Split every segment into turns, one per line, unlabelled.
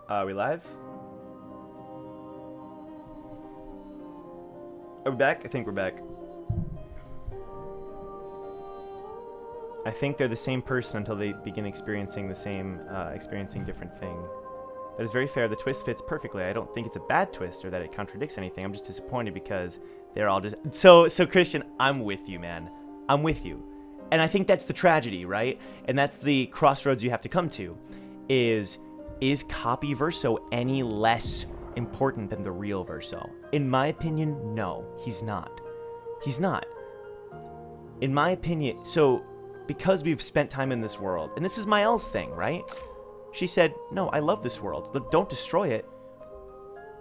Are we live? Are we back? I think we're back. I think they're the same person until they begin experiencing experiencing different thing. That is very fair. The twist fits perfectly. I don't think it's a bad twist or that it contradicts anything. I'm just disappointed because they're all just... So Christian, I'm with you, man. I'm with you. And I think that's the tragedy, right? And that's the crossroads you have to come to. Is copy Verso any less important than the real Verso? In my opinion, no. He's not. He's not. In my opinion... So... Because we've spent time in this world, and this is Mael's thing, right? She said, no, I love this world. But don't destroy it.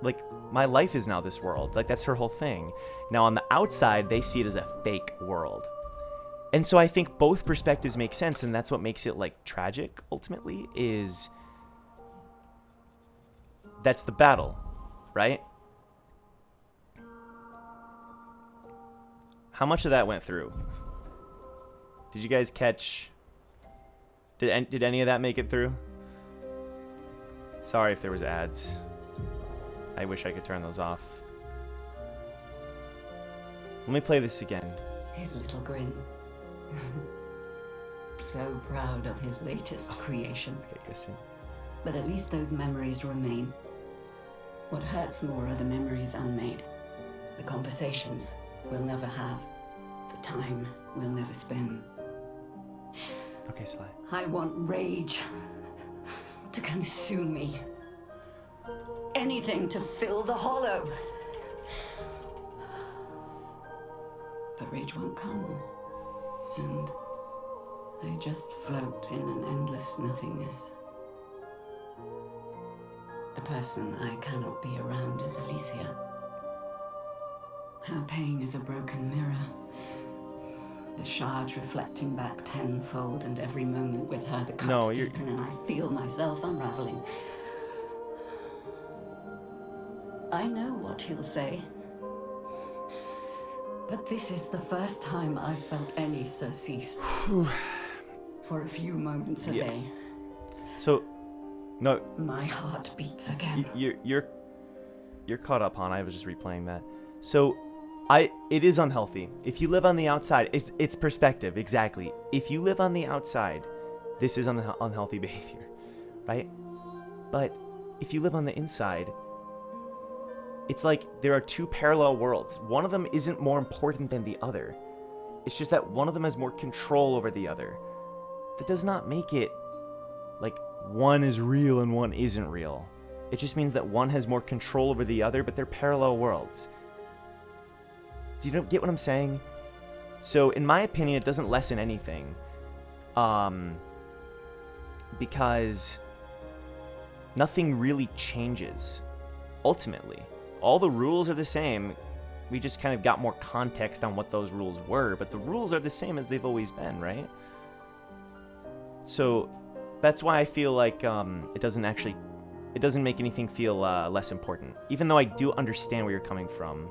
Like, my life is now this world. Like, that's her whole thing. Now, on the outside, they see it as a fake world. And so I think both perspectives make sense, and that's what makes it, like, tragic, ultimately, is... That's the battle, right? How much of that went through? Did you guys catch... Did any of that make it through? Sorry if there was ads. I wish I could turn those off. Let me play this again.
His little grin. So proud of his latest creation.
Okay, Christian.
But at least those memories remain. What hurts more are the memories unmade. The conversations we'll never have. The time we'll never spend.
Okay, Sly.
I want rage to consume me. Anything to fill the hollow. But rage won't come. And I just float in an endless nothingness. The person I cannot be around is Alicia. Her pain is a broken mirror. The shards reflecting back tenfold, and every moment with her the cuts deepen, and I feel myself unraveling. I know what he'll say. But this is the first time I've felt any surcease. For a few moments a day.
So, no.
My heart beats again.
You're caught up, Han. I was just replaying that. So, it is unhealthy. If you live on the outside, it's perspective, exactly. If you live on the outside, this is unhealthy behavior, right? But if you live on the inside, it's like there are two parallel worlds. One of them isn't more important than the other. It's just that one of them has more control over the other. That does not make it like one is real and one isn't real. It just means that one has more control over the other, but they're parallel worlds. Do you get what I'm saying? So, in my opinion, it doesn't lessen anything. Because nothing really changes, ultimately. All the rules are the same. We just kind of got more context on what those rules were, but the rules are the same as they've always been, right? So, that's why I feel like it doesn't make anything feel less important. Even though I do understand where you're coming from.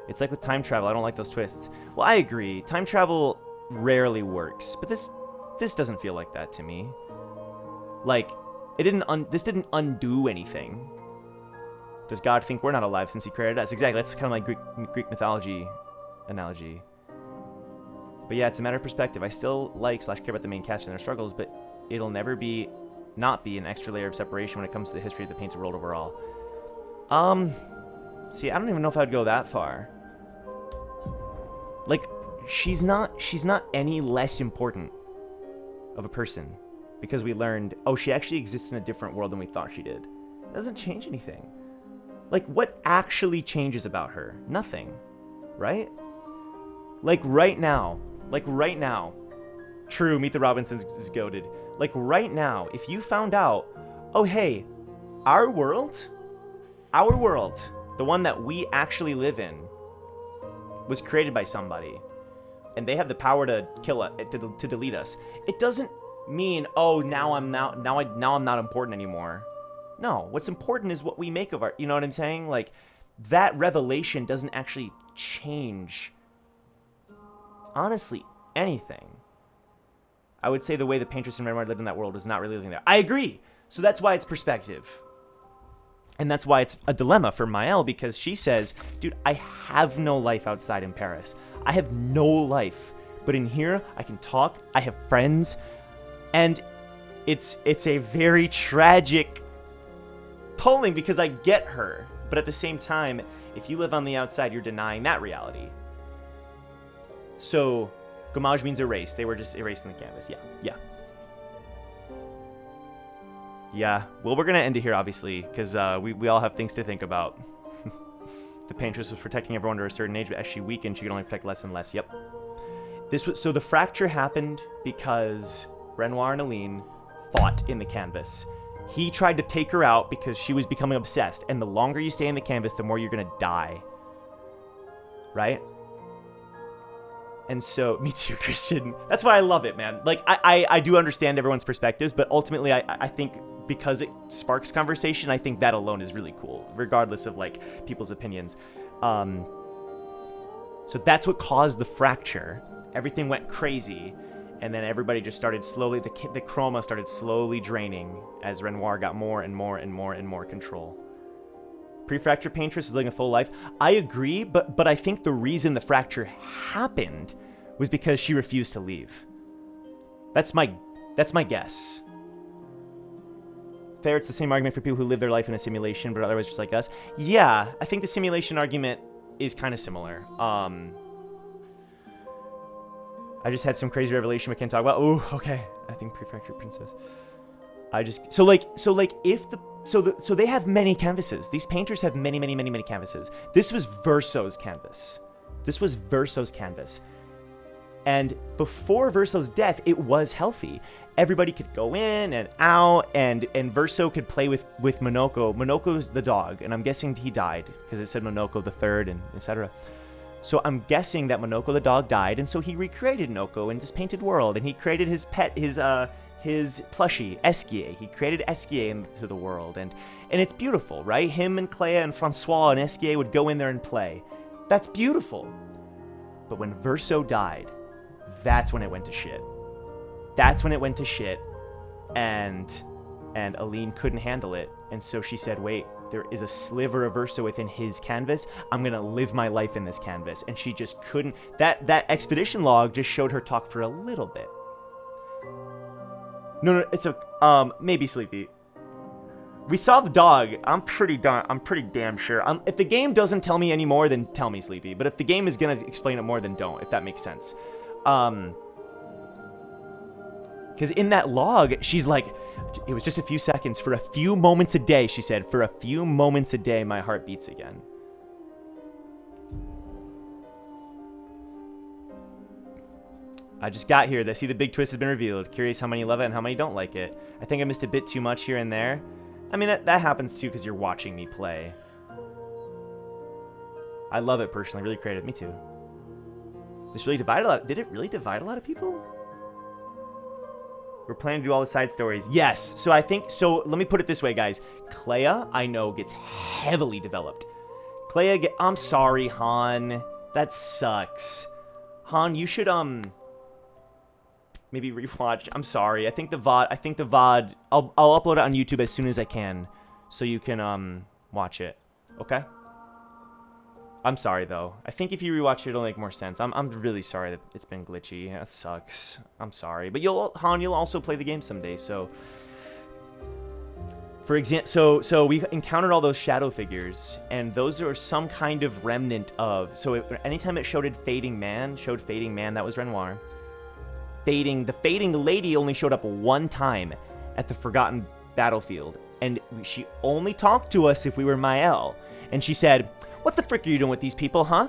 It's like with time travel, I don't like those twists. Well, I agree. Time travel rarely works, but this doesn't feel like that to me. Like, this didn't undo anything. Does God think we're not alive since he created us? Exactly, that's kind of like Greek mythology analogy. But yeah, it's a matter of perspective. I still like / care about the main cast and their struggles, but it'll never not be an extra layer of separation when it comes to the history of the painted world overall. See, I don't even know if I'd go that far. Like, she's not any less important of a person because we learned, oh, she actually exists in a different world than we thought she did. It doesn't change anything. Like, what actually changes about her? Nothing, right? Like right now, true, Meet the Robinsons is goated. Like right now, if you found out, oh hey, our world, the one that we actually live in, was created by somebody, and they have the power to kill us, to delete us. It doesn't mean, oh, now I'm not important anymore. No, what's important is what we make of our. You know what I'm saying? Like, that revelation doesn't actually change, honestly, anything. I would say the way the Paintress and Renoir lived in that world was not really living there. I agree. So that's why it's perspective. And that's why it's a dilemma for Maëlle, because she says, dude, I have no life outside in Paris. I have no life. But in here, I can talk. I have friends. And it's a very tragic pulling because I get her. But at the same time, if you live on the outside, you're denying that reality. So, gommage means erase. They were just erasing the canvas. Yeah. Yeah. Well, we're going to end it here, obviously, because we all have things to think about. The Paintress was protecting everyone to a certain age, but as she weakened, she could only protect less and less. Yep. So the fracture happened because Renoir and Aline fought in the canvas. He tried to take her out because she was becoming obsessed. And the longer you stay in the canvas, the more you're going to die. Right? And so, me too, Christian. That's why I love it, man. Like, I do understand everyone's perspectives, but ultimately, I think because it sparks conversation, I think that alone is really cool, regardless of, like, people's opinions. So that's what caused the fracture. Everything went crazy. And then everybody just started slowly, the chroma started slowly draining as Renoir got more and more control. Pre-fracture Paintress is living a full life. I agree, but I think the reason the fracture happened was because she refused to leave. That's my guess. Fair, it's the same argument for people who live their life in a simulation, but otherwise just like us. Yeah, I think the simulation argument is kind of similar. I just had some crazy revelation we can't talk about. Oh, okay. I think Prefecture Princess. So they have many canvases. These painters have many canvases. This was Verso's canvas. And before Verso's death, it was healthy. Everybody could go in and out, and Verso could play with Monoko. Monoko's the dog, and I'm guessing he died because it said Monoko the third and etc. So I'm guessing that Monoko the dog died, and so he recreated Noko in this painted world, and he created his pet, his plushie, Esquier. He created Esquier into the world, and it's beautiful, right? Him and Clair and Francois and Esquier would go in there and play. That's beautiful. But when Verso died, that's when it went to shit. And Aline couldn't handle it, and so she said, wait, there is a sliver of Verso within his canvas. I'm gonna live my life in this canvas. And she just couldn't. That expedition log just showed her talk for a little bit. No, it's a maybe Sleepy. We saw the dog. I'm pretty damn sure. If the game doesn't tell me any more, then tell me, Sleepy. But if the game is gonna explain it more, then don't. If that makes sense. Because in that log, she's like, it was just a few seconds. For a few moments a day, she said, for a few moments a day, my heart beats again. I just got here. I see the big twist has been revealed. Curious how many love it and how many don't like it. I think I missed a bit too much here and there. I mean, that happens too because you're watching me play. I love it personally. Really creative. Me too. This really divided a lot. Did it really divide a lot of people? We're planning to do all the side stories. Yes. So I think, so let me put it this way, guys. Clair, I know, gets heavily developed. I'm sorry, Han. That sucks. Han, you should, maybe rewatch. I'm sorry. I think the VOD, I'll upload it on YouTube as soon as I can. So you can, watch it. Okay? I'm sorry, though. I think if you rewatch it, it'll make more sense. I'm really sorry that it's been glitchy. That sucks. I'm sorry. But Han, you'll also play the game someday, so... For example, so we encountered all those shadow figures, and those are some kind of remnant of... So anytime it showed Fading Man, that was Renoir. The Fading Lady only showed up one time at the Forgotten Battlefield, and she only talked to us if we were Maëlle. And she said... What the frick are you doing with these people, huh?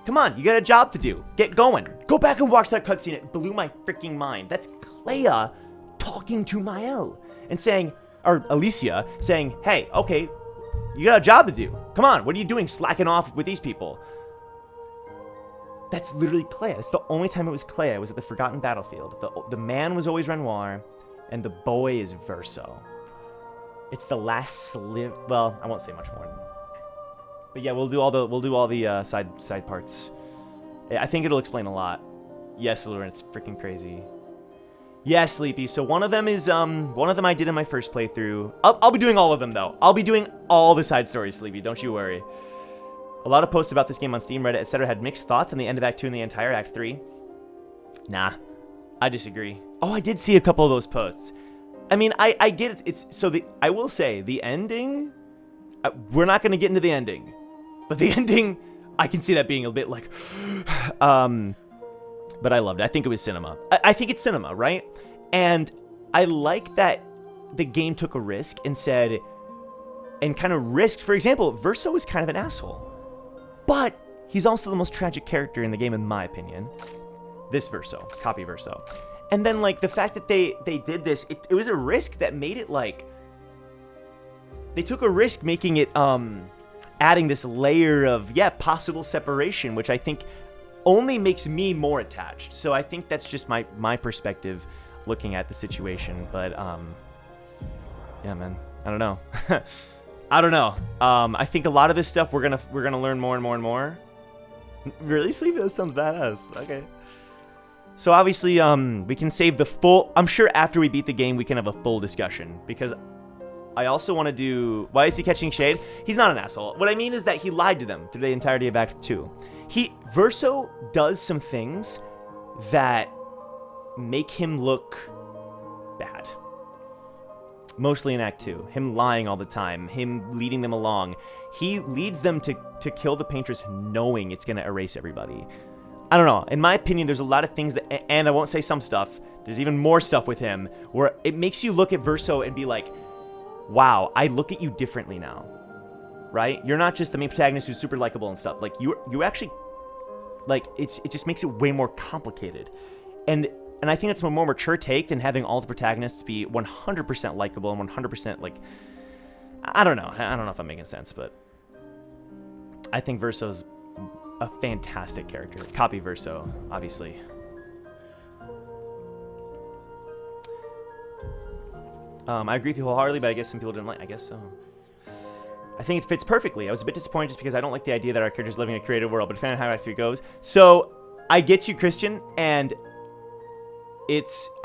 Come on, you got a job to do. Get going. Go back and watch that cutscene. It blew my freaking mind. That's Clair talking to Maëlle and saying, or Alicia saying, hey, okay, you got a job to do. Come on, what are you doing slacking off with these people? That's literally Clair. That's the only time it was Clair. It was at the Forgotten Battlefield. The man was always Renoir, and the boy is Verso. It's the last sliver. Well, I won't say much more. But yeah, we'll do all the side parts. I think it'll explain a lot. Yes, Lauren, it's freaking crazy. Yeah, Sleepy. So one of them I did in my first playthrough. I'll be doing all of them though. I'll be doing all the side stories, Sleepy. Don't you worry. A lot of posts about this game on Steam, Reddit, etc. had mixed thoughts on the end of Act 2 and the entire Act 3. Nah, I disagree. Oh, I did see a couple of those posts. I mean, I get it. It's so I will say the ending. We're not going to get into the ending, but the ending, I can see that being a bit like, but I loved it. I think it was cinema. I think it's cinema, right? And I like that the game took a risk and said, and kind of risked. For example, Verso is kind of an asshole, but he's also the most tragic character in the game, in my opinion. This Verso, copy Verso. And then, like, the fact that they did this, it was a risk that made it, like, they took a risk making it, adding this layer of, yeah, possible separation, which I think only makes me more attached. So I think that's just my perspective looking at the situation. But, yeah, man, I don't know. I don't know. I think a lot of this stuff we're gonna learn more and more and more. Really, Sleepy? That sounds badass. Okay. So obviously, we can save the full... I'm sure after we beat the game, we can have a full discussion. Because I also want to do... Why is he catching shade? He's not an asshole. What I mean is that he lied to them through the entirety of Act 2. Verso does some things that make him look bad. Mostly in Act 2. Him lying all the time. Him leading them along. He leads them to kill the painters knowing it's going to erase everybody. I don't know. In my opinion, there's a lot of things that, and I won't say some stuff, there's even more stuff with him, where it makes you look at Verso and be like, wow, I look at you differently now, right? You're not just the main protagonist who's super likable and stuff. Like, you actually, like, it just makes it way more complicated. And I think that's a more mature take than having all the protagonists be 100% likable and 100%, like, I don't know. I don't know if I'm making sense, but I think Verso's a fantastic character. Copy Verso, obviously. I agree with you wholeheartedly, but I guess some people didn't like. I guess so. I think it fits perfectly. I was a bit disappointed just because I don't like the idea that our character's living in a creative world, but depending on how Act 3 goes. So, I get you, Christian, and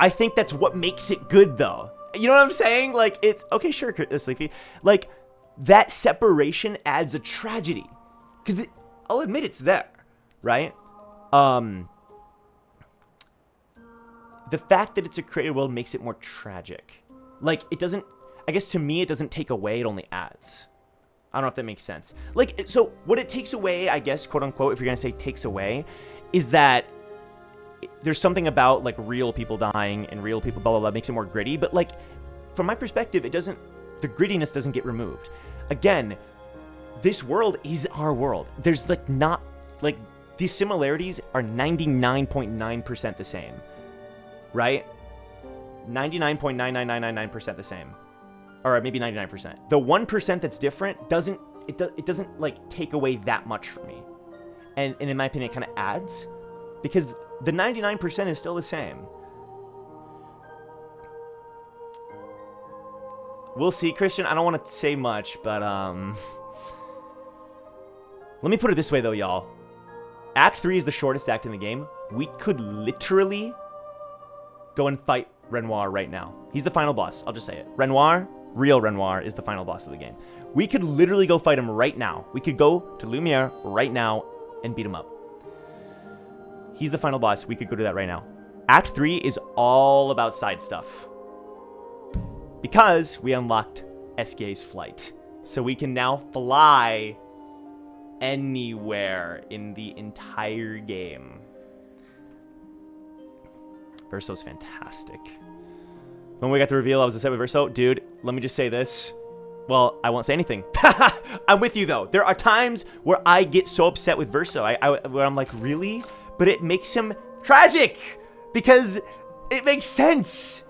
I think that's what makes it good, though. You know what I'm saying? Like, it's, okay, sure, Sleepy. Like, that separation adds a tragedy. Because I'll admit it's there, right? The fact that it's a creative world makes it more tragic. Like, it doesn't, I guess to me, it doesn't take away, it only adds. I don't know if that makes sense. Like, so what it takes away, I guess, quote unquote, if you're going to say takes away, is that there's something about, like, real people dying and real people, blah, blah, blah, makes it more gritty. But, like, from my perspective, the grittiness doesn't get removed. Again, this world is our world. There's, like, not, like, these similarities are 99.9% the same, right? 99.99999% the same, or maybe 99%. The 1% that's different doesn't like take away that much from me, and in my opinion, it kind of adds, because the 99% is still the same. We'll see, Christian. I don't want to say much, but let me put it this way, though, y'all. Act 3 is the shortest act in the game. We could literally go and fight Renoir right now. He's the final boss. I'll just say it. Renoir, real Renoir, is the final boss of the game. We could literally go fight him right now. We could go to Lumiere right now and beat him up. He's the final boss. We could go do that right now. Act 3 is all about side stuff, because we unlocked SK's flight. So we can now fly anywhere in the entire game. Verso's fantastic. When we got the reveal, I was upset with Verso. Dude, let me just say this. Well, I won't say anything. I'm with you, though. There are times where I get so upset with Verso. Where I'm like, really? But it makes him tragic, because it makes sense.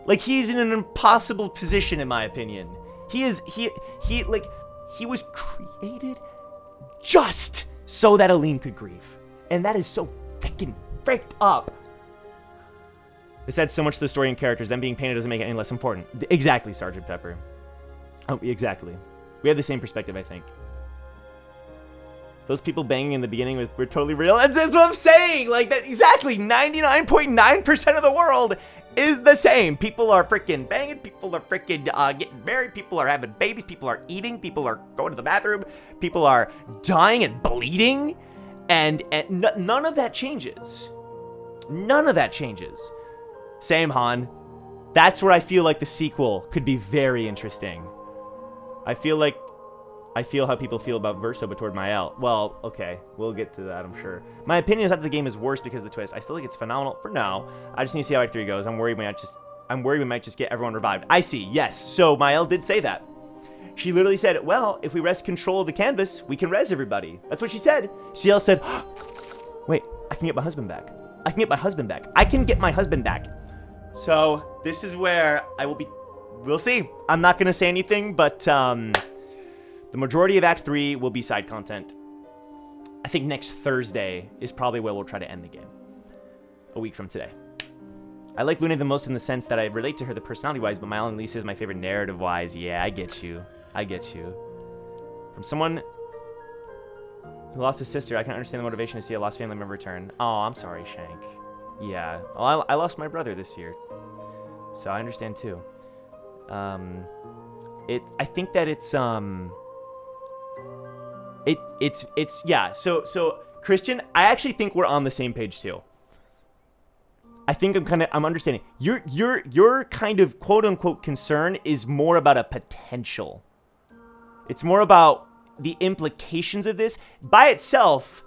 Like, he's in an impossible position, in my opinion. He was created just so that Aline could grieve. And that is so freaking freaked up. This adds so much to the story and characters. Them being painted doesn't make it any less important. Exactly, Sergeant Pepper. Oh, exactly. We have the same perspective, I think. Those people banging in the beginning were totally real. That's what I'm saying. Like, that, exactly. 99.9% of the world is the same. People are freaking banging. People are freaking getting married. People are having babies. People are eating. People are going to the bathroom. People are dying and bleeding. And none of that changes. None of that changes. Same, Han. That's where I feel like the sequel could be very interesting. I feel how people feel about Verso but toward Mael. Well, okay, we'll get to that, I'm sure. My opinion is that the game is worse because of the twist. I still think it's phenomenal for now. I just need to see how Act 3 goes. I'm worried we might just get everyone revived. I see, yes. So Mael did say that. She literally said, well, if we wrest control of the canvas, we can res everybody. That's what she said. CL said, wait, I can get my husband back. I can get my husband back. I can get my husband back. So this is where I will be. We'll see. I'm not going to say anything, but the majority of Act 3 will be side content. I think next Thursday is probably where we'll try to end the game. A week from today. I like Luna the most in the sense that I relate to her the personality-wise, but Mile and Lisa is my favorite narrative-wise. Yeah, I get you. I get you. From someone who lost his sister, I can understand the motivation to see a lost family member return. Oh, I'm sorry, Shank. Yeah. Well, I lost my brother this year. So I understand, too. I think that it's yeah. So Christian, I actually think we're on the same page too. I think I'm understanding. Your kind of quote unquote concern is more about a potential. It's more about the implications of this by itself.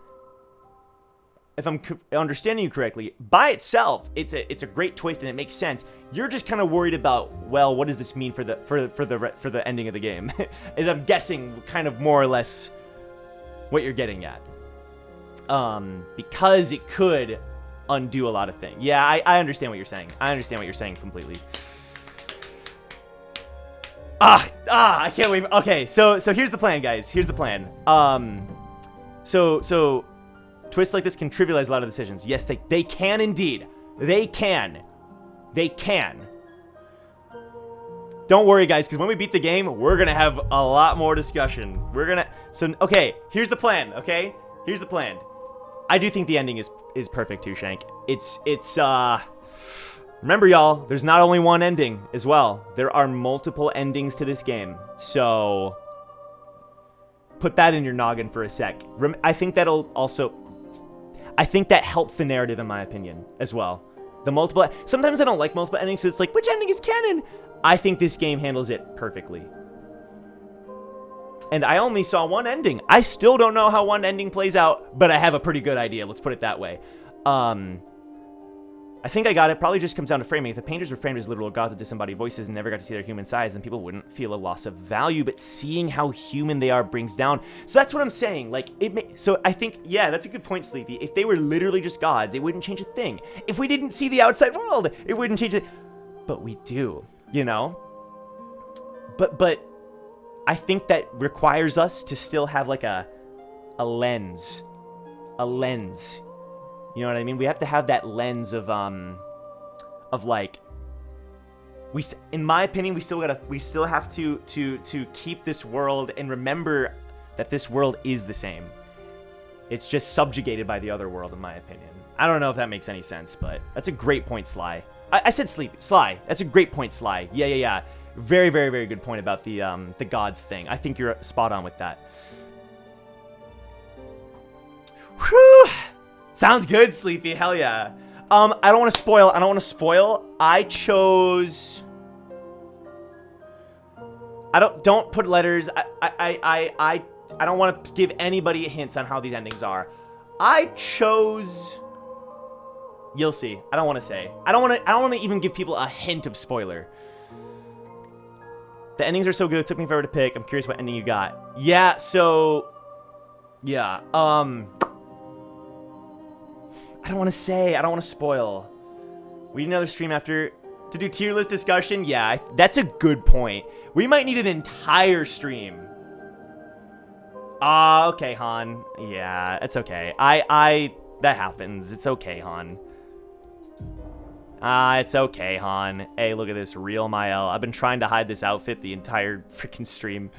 If I'm understanding you correctly, by itself, it's a great twist and it makes sense. You're just kind of worried about, well, what does this mean for the ending of the game? Is I'm guessing kind of more or less what you're getting at. Because it could undo a lot of things. Yeah, I understand what you're saying. I understand what you're saying completely. I can't wait. Okay, so here's the plan, guys. Here's the plan. So twists like this can trivialize a lot of decisions. Yes, they can indeed. They can. They can. Don't worry, guys, because when we beat the game, we're going to have a lot more discussion. Okay, here's the plan, okay? Here's the plan. I do think the ending is perfect too, Shank. Remember, y'all, there's not only one ending as well. There are multiple endings to this game. So put that in your noggin for a sec. I think that helps the narrative, in my opinion, as well. Sometimes I don't like multiple endings, so it's like, which ending is canon? I think this game handles it perfectly. And I only saw one ending. I still don't know how one ending plays out, but I have a pretty good idea. Let's put it that way. I think I got it. Probably just comes down to framing. If the painters were framed as literal gods with disembodied voices and never got to see their human sides, then people wouldn't feel a loss of value. But seeing how human they are brings down. So that's what I'm saying. So I think, yeah, that's a good point, Sleepy. If they were literally just gods, it wouldn't change a thing. If we didn't see the outside world, it wouldn't change it. But we do, you know? But I think that requires us to still have like a lens. A lens. You know what I mean? We have to have that lens of like, in my opinion, we still have to keep this world and remember that this world is the same. It's just subjugated by the other world, in my opinion. I don't know if that makes any sense, but that's a great point, Sly. I said Sly. That's a great point, Sly. Yeah. Very, very, very good point about the gods thing. I think you're spot on with that. Whew. Sounds good, Sleepy. Hell yeah. I don't want to spoil. I chose. Don't put letters. I don't want to give anybody hints on how these endings are. I chose. You'll see. I don't want to say. I don't want to even give people a hint of spoiler. The endings are so good. It took me forever to pick. I'm curious what ending you got. Yeah. So. Yeah. I don't want to say. I don't want to spoil. We need another stream after to do tier list discussion. Yeah, that's a good point. We might need an entire stream. Okay, Han. Yeah, it's okay. That happens. It's okay, Han. It's okay, Han. Hey, look at this. Real Mael. I've been trying to hide this outfit the entire freaking stream.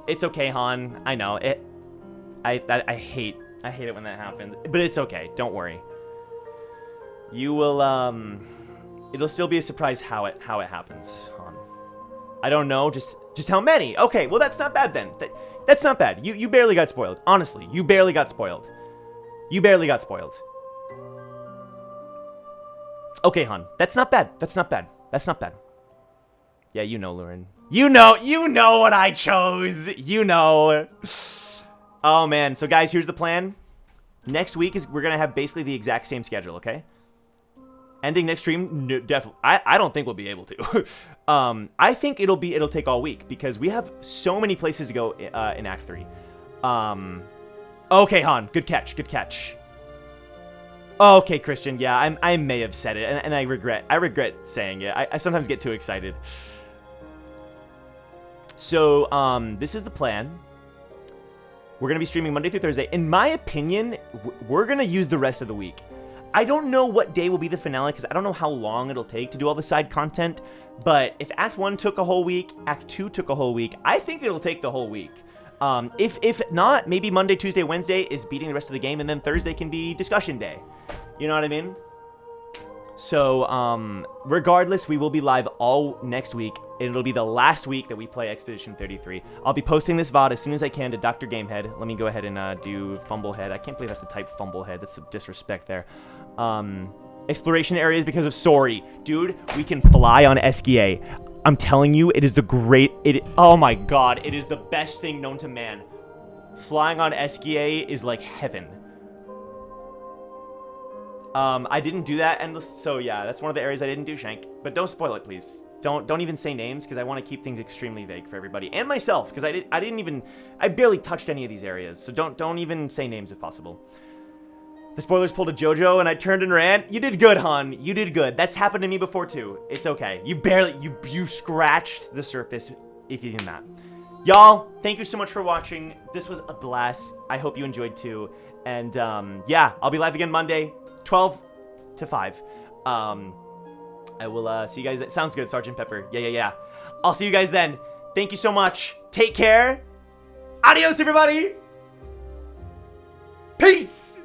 It's okay, Han. I know. I hate it when that happens. But it's okay. Don't worry. You will, it'll still be a surprise how it happens, Han. I don't know, just how many. Okay, well, that's not bad then. That's not bad. You barely got spoiled. Honestly, you barely got spoiled. You barely got spoiled. Okay, Han. That's not bad. That's not bad. That's not bad. Yeah, you know, Lauren. You know what I chose. You know. Oh, man. So, guys, here's the plan. Next week we're going to have basically the exact same schedule, okay? Ending next stream, no, definitely. I don't think we'll be able to. I think it'll take all week because we have so many places to go in Act 3. Okay, Han, good catch, good catch. Okay, Christian, yeah, I may have said it, and I regret saying it. I sometimes get too excited. So, this is the plan. We're gonna be streaming Monday through Thursday. In my opinion, we're gonna use the rest of the week. I don't know what day will be the finale because I don't know how long it'll take to do all the side content. But if Act 1 took a whole week, Act 2 took a whole week, I think it'll take the whole week. If not, maybe Monday, Tuesday, Wednesday is beating the rest of the game, and then Thursday can be discussion day. You know what I mean? So, regardless, we will be live all next week. It'll be the last week that we play Expedition 33. I'll be posting this VOD as soon as I can to Dr. Gamehead. Let me go ahead and do Fumblehead. I can't believe I have to type Fumblehead. That's some disrespect there. Exploration areas because of Sori. Dude, we can fly on SGA. I'm telling you, it is oh my god, it is the best thing known to man. Flying on SGA is like heaven. I didn't do that, and so yeah, that's one of the areas I didn't do, Shank. But don't spoil it, please. Don't even say names, because I want to keep things extremely vague for everybody and myself, because I barely touched any of these areas. So don't even say names if possible. The spoilers pulled a JoJo, and I turned and ran. You did good, Han. You did good. That's happened to me before too. It's okay. You scratched the surface if you did that. Y'all, thank you so much for watching. This was a blast. I hope you enjoyed too. And yeah, I'll be live again Monday. 12 to 5. I will see you guys. Sounds good, Sergeant Pepper. Yeah. I'll see you guys then. Thank you so much. Take care. Adios, everybody. Peace.